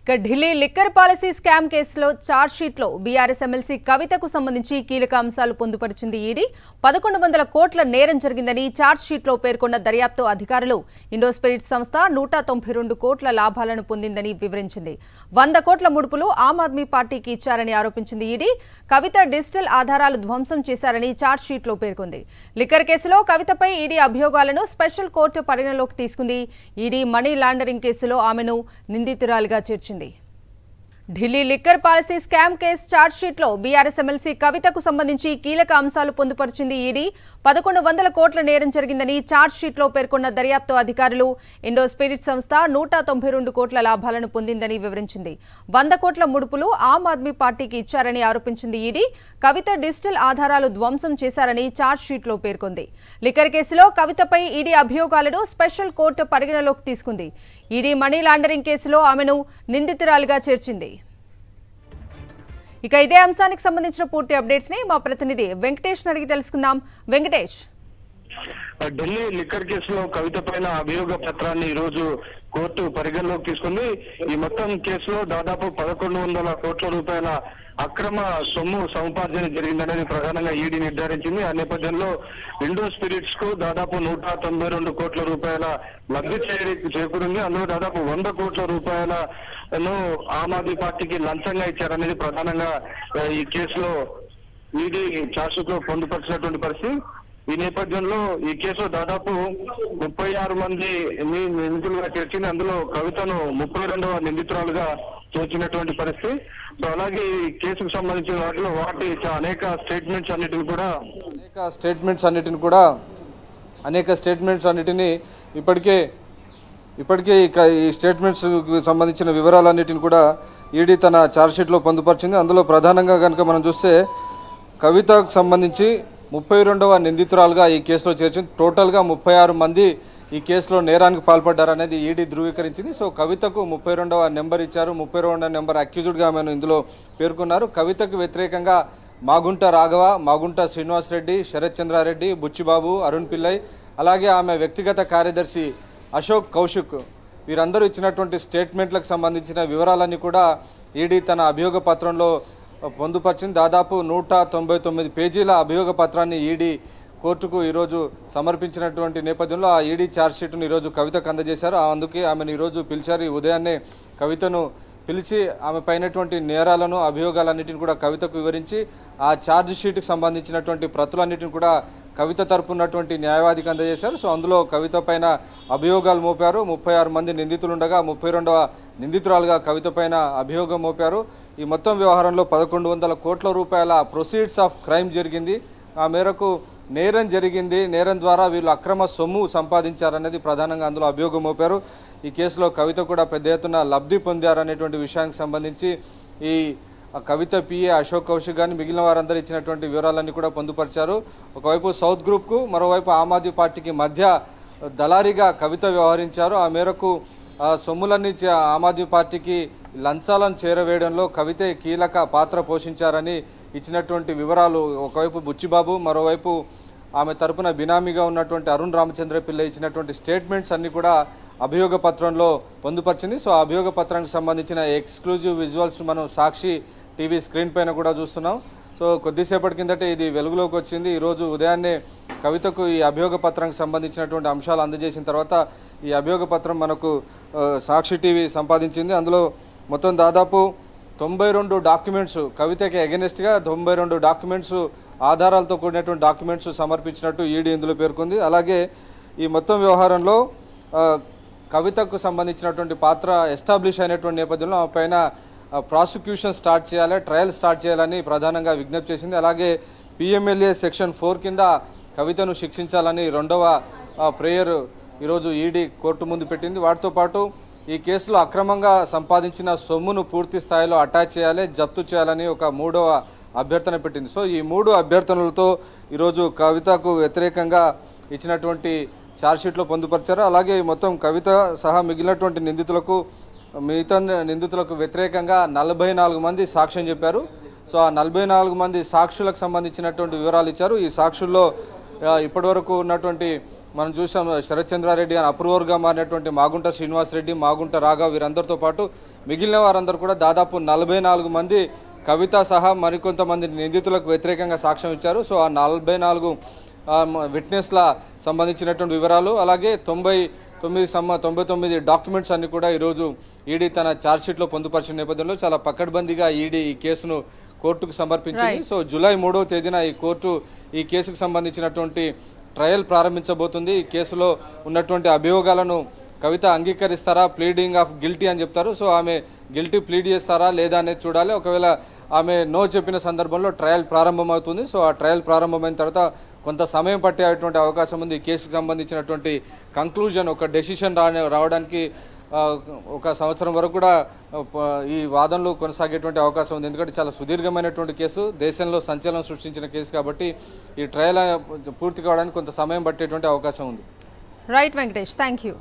ఇక Delhi liquor policy scam కేసులో charge షీట్లో బీఆర్ఎస్ ఎమ్మెల్సీ కవితకు సంబంధించి కీలక అంశాలు పొందుపరిచింది ఈడీ. 1100 కోట్ల నేరం జరిగిందని చార్జ్ షీట్లో పేర్కొన్న దర్యాప్తు అధికారులు ఇండోస్పిరిట్ సంస్థ 192 కోట్ల లాభాలను పొందిందని వివరించింది. 100 కోట్ల ముడుపులు ఆమ్ ఆద్మీ పార్టీకి ఇచ్చారని ఆరోపించింది ఈడీ. కవిత డిజిటల్ ఆధారాలు ధ్వంసం చేశారని చార్జ్ షీట్లో పేర్కొంది. లిక్కర్ కేసులో కవితపై ఈడీ అభియోగాలను స్పెషల్ కోర్టు పరిగణలోకి తీసుకుంది. ఈడీ మనీ లాండరింగ్ కేసులో ఆమెను నిందితురాలిగా చేర్చింది. Delhi liquor policy scam case charge షీట్లో బీఆర్ఎస్ ఎమ్మెల్సీ కవితకు సంబంధించి కీలక అంశాలు పొందుపరిచింది ఈడీ. 1100 కోట్ల నేరం జరిగిందని చార్జ్ షీట్లో పేర్కొన్న దర్యాప్తు అధికారులు ఇండోస్పిరిట్ సంస్థ 192 కోట్ల లాభాలను పొందిందని వివరించింది. 100 కోట్ల ముడుపులు ఆమ్ ఆద్మీ పార్టీకి ఇచ్చారని ఆరోపించింది ఈడీ. కవిత డిజిటల్ ఆధారాలు ధ్వంసం చేశారని చార్జ్ షీట్లో పేర్కొంది. లిక్కర్ కేసులో కవితపై ఈడీ అభియోగాలను స్పెషల్ కోర్టు పరిగణలోకి తీసుకుంది. ఈడీ మనీ లాండరింగ్ కేసులో ఆమెను నిందితురాలిగా చేర్చింది. ఇక ఇదే అంశానికి సంబంధించిన పూర్తి అప్డేట్స్ ని మా ప్రతినిధి వెంకటేష్ అడిగి తెలుసుకుందాం. వెంకటేష్, ఢిల్లీ లిక్కర్ కేసులో కవిత పైన అభియోగ పత్రాన్ని ఈ రోజు కోర్టు పరిగణలోకి తీసుకుంది. ఈ మొత్తం కేసులో దాదాపు 1100 కోట్ల రూపాయల అక్రమ సొమ్ము సముపార్జన జరిగిందనేది ప్రధానంగా ఈడీ నిర్ధారించింది. ఆ నేపథ్యంలో ఇండో స్పిరిట్స్ కు దాదాపు 192 కోట్ల రూపాయల లబ్ధి చేకూరింది. అందులో దాదాపు 100 కోట్ల రూపాయలను ఆమ్ ఆద్మీ పార్టీకి లంచంగా ఇచ్చారనేది ప్రధానంగా ఈ కేసులో ఈడీ చార్జ్షీట్ లో పొందుపరిచినటువంటి పరిస్థితి. ఈ నేపథ్యంలో ఈ కేసులో దాదాపు 36 మంది నిందితులుగా చేర్చింది. అందులో కవితను 32వ నిందితురాలుగా చేర్చినటువంటి పరిస్థితి. సో అలాగే ఈ కేసుకు సంబంధించిన వాటి అనేక స్టేట్మెంట్స్ అన్నిటిని ఇప్పటికే ఈ స్టేట్మెంట్స్ సంబంధించిన వివరాలన్నిటిని కూడా ఈడీ తన ఛార్జ్షీట్లో పొందుపరిచింది. అందులో ప్రధానంగా కనుక మనం చూస్తే కవితకు సంబంధించి 32వ నిందితురాలుగా ఈ కేసులో చేర్చింది. టోటల్గా 36 మంది ఈ కేసులో నేరానికి పాల్పడ్డారనేది ఈడీ ధృవీకరించింది. సో కవితకు 32వ నెంబర్ ఇచ్చారు. 32వ నెంబర్ అక్యూజ్డ్గా ఆమెను ఇందులో పేర్కొన్నారు. కవితకు వ్యతిరేకంగా మాగుంట రాఘవ, మాగుంట శ్రీనివాస్ రెడ్డి, శరత్ చంద్రారెడ్డి, బుచ్చిబాబు, అరుణ్ పిల్లై, అలాగే ఆమె వ్యక్తిగత కార్యదర్శి అశోక్ కౌశిక్ వీరందరూ ఇచ్చినటువంటి స్టేట్మెంట్లకు సంబంధించిన వివరాలన్నీ కూడా ఈడీ తన అభియోగ పత్రంలో పొందుపరిచింది. దాదాపు 199 పేజీల అభియోగ పత్రాన్ని ఈడీ కోర్టుకు ఈరోజు సమర్పించినటువంటి నేపథ్యంలో ఆ ఈడీ ఛార్జ్షీట్ను ఈరోజు కవితకు అందజేశారు. అందుకే ఆమెను ఈరోజు పిలిచారు. ఈ ఉదయాన్నే కవితను పిలిచి ఆమె పైనటువంటి నేరాలను అభియోగాలన్నింటిని కూడా కవితకు వివరించి ఆ ఛార్జ్షీట్కి సంబంధించినటువంటి ప్రతులన్నింటిని కూడా కవిత తరపునటువంటి న్యాయవాదికి అందజేశారు. సో అందులో కవిత పైన అభియోగాలు మోపారు. 36 మంది నిందితులుండగా 32వ నిందితురాలుగా కవిత పైన అభియోగం మోపారు. ఈ మొత్తం వ్యవహారంలో 1100 కోట్ల రూపాయల ప్రొసీడ్స్ ఆఫ్ క్రైమ్ జరిగింది. ఆ మేరకు నేరం జరిగింది. నేరం ద్వారా వీళ్ళు అక్రమ సొమ్ము సంపాదించారనేది ప్రధానంగా అందులో అభియోగం మోపారు. ఈ కేసులో కవిత కూడా పెద్ద ఎత్తున లబ్ధి పొందారనేటువంటి విషయానికి సంబంధించి ఈ కవిత పిఏ అశోక్ కౌశిక్ కానీ మిగిలిన వారందరూ ఇచ్చినటువంటి వివరాలన్నీ కూడా పొందుపరిచారు. ఒకవైపు సౌత్ గ్రూప్కు, మరోవైపు ఆమ్ ఆద్మీ పార్టీకి మధ్య దళారీగా కవిత వ్యవహరించారు. ఆ మేరకు సొమ్ములన్నీ ఆమ్ ఆద్మీ పార్టీకి లంచాలను చేరవేయడంలో కవితే కీలక పాత్ర పోషించారని ఇచ్చినటువంటి వివరాలు ఒకవైపు బుచ్చిబాబు, మరోవైపు ఆమె తరపున బినామీగా ఉన్నటువంటి అరుణ్ రామచంద్ర పిల్ల ఇచ్చినటువంటి స్టేట్మెంట్స్ అన్నీ కూడా అభియోగ పత్రంలో పొందుపరిచింది. సో ఆ అభియోగ పత్రానికి సంబంధించిన ఎక్స్క్లూజివ్ విజువల్స్ మనం సాక్షి టీవీ స్క్రీన్ పైన కూడా చూస్తున్నాం. సో కొద్దిసేపటి కిందటే ఇది వెలుగులోకి వచ్చింది. ఈరోజు ఉదయాన్నే కవితకు ఈ అభియోగ పత్రానికి సంబంధించినటువంటి అంశాలు అందజేసిన తర్వాత ఈ అభియోగ పత్రం మనకు సాక్షి టీవీ సంపాదించింది. అందులో మొత్తం దాదాపు 92 డాక్యుమెంట్స్ కవితకి అగెనిస్ట్గా 92 డాక్యుమెంట్స్ ఆధారాలతో కూడినటువంటి డాక్యుమెంట్స్ సమర్పించినట్టు ఈడీ ఇందులో పేర్కొంది. అలాగే ఈ మొత్తం వ్యవహారంలో కవితకు సంబంధించినటువంటి పాత్ర ఎస్టాబ్లిష్ అయినటువంటి నేపథ్యంలో ఆ పైన ప్రాసిక్యూషన్ స్టార్ట్ చేయాలి, ట్రయల్ స్టార్ట్ చేయాలని ప్రధానంగా విజ్ఞప్తి చేసింది. అలాగే పిఎంఎల్ఏ సెక్షన్ 4 కింద కవితను శిక్షించాలని 2వ ప్రేయర్ ఈరోజు ఈడీ కోర్టు ముందు పెట్టింది. వాటితో పాటు ఈ కేసులో అక్రమంగా సంపాదించిన సొమ్మును పూర్తి స్థాయిలో అటాచ్ చేయాలి, జప్తు చేయాలని ఒక 3వ అభ్యర్థన పెట్టింది. సో ఈ 3 అభ్యర్థనలతో ఈరోజు కవితకు వ్యతిరేకంగా ఇచ్చినటువంటి ఛార్జ్షీట్లో పొందుపరిచారు. అలాగే మొత్తం కవిత సహా మిగిలినటువంటి మిగతా నిందితులకు వ్యతిరేకంగా 44 మంది సాక్ష్యం చెప్పారు. సో ఆ 44 మంది సాక్షులకు సంబంధించినటువంటి వివరాలు ఇచ్చారు. ఈ సాక్షుల్లో ఇప్పటివరకు ఉన్నటువంటి మనం చూసాం శరత్ చంద్రారెడ్డి అని అప్రూవర్గా మారినటువంటి మాగుంట శ్రీనివాస్ రెడ్డి, మాగుంట రాఘవ వీరందరితో పాటు మిగిలిన వారందరూ కూడా దాదాపు 44 మంది కవిత సహా మరికొంతమంది నిందితులకు వ్యతిరేకంగా సాక్ష్యం ఇచ్చారు. సో ఆ 44 విట్నెస్ల సంబంధించినటువంటి వివరాలు అలాగే 99 డాక్యుమెంట్స్ అన్ని కూడా ఈరోజు ఈడీ తన ఛార్జ్షీట్లో పొందుపరిచిన నేపథ్యంలో చాలా పకడ్బందీగా ఈడీ ఈ కేసును కోర్టుకు సమర్పించింది. సో జూలై 3వ తేదీన ఈ కోర్టు ఈ కేసుకు సంబంధించినటువంటి ట్రయల్ ప్రారంభించబోతుంది. ఈ కేసులో ఉన్నటువంటి అభియోగాలను కవిత అంగీకరిస్తారా, ప్లీడింగ్ ఆఫ్ గిల్టీ అని చెప్తారు. సో ఆమె గిల్టీ ప్లీడ్ చేస్తారా లేదా అనేది చూడాలి. ఒకవేళ ఆమె నో చెప్పిన సందర్భంలో ట్రయల్ ప్రారంభమవుతుంది. సో ఆ ట్రయల్ ప్రారంభమైన తర్వాత కొంత సమయం పట్టేటువంటి అవకాశం ఉంది. ఈ కేసుకు సంబంధించినటువంటి కంక్లూజన్, ఒక డెసిషన్ రావడానికి 1 సంవత్సరం వరకు కూడా ఈ వాదనలు కొనసాగేటువంటి అవకాశం ఉంది. ఎందుకంటే చాలా సుదీర్ఘమైనటువంటి కేసు, దేశంలో సంచలనం సృష్టించిన కేసు కాబట్టి ఈ ట్రయల్ పూర్తి కావడానికి కొంత సమయం పట్టేటువంటి అవకాశం ఉంది. Right Venkatesh, thank you.